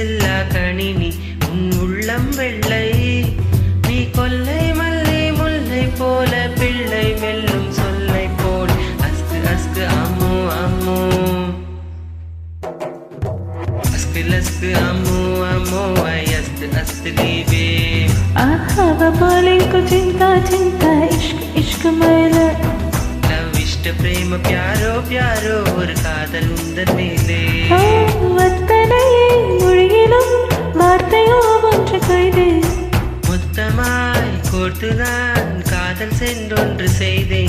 செல்லா கணினி உன் உள்ளம் வெள்ளை நீ கொல்லை மல்லை முல்லை போல பிள்ளை வெல்லும் சொல்லை போல் அஸ்கு அஸ்கு அம்மு அம்மு அஸ்கு லஸ்கு அம்மு அம்மு அஸ்கு அஸ்கு லீவே हवा बोले को चिंता चिंता इश्क इश्क मैला लव इष्ट प्रेम प्यारो प्यारो और कादल उंदर मेले வத்தனையே மொழியிலும் வார்த்தையோ ஒன்று கைது மொத்தமாய் கோர்த்துதான் காதல் சென்றொன்று செய்தேன்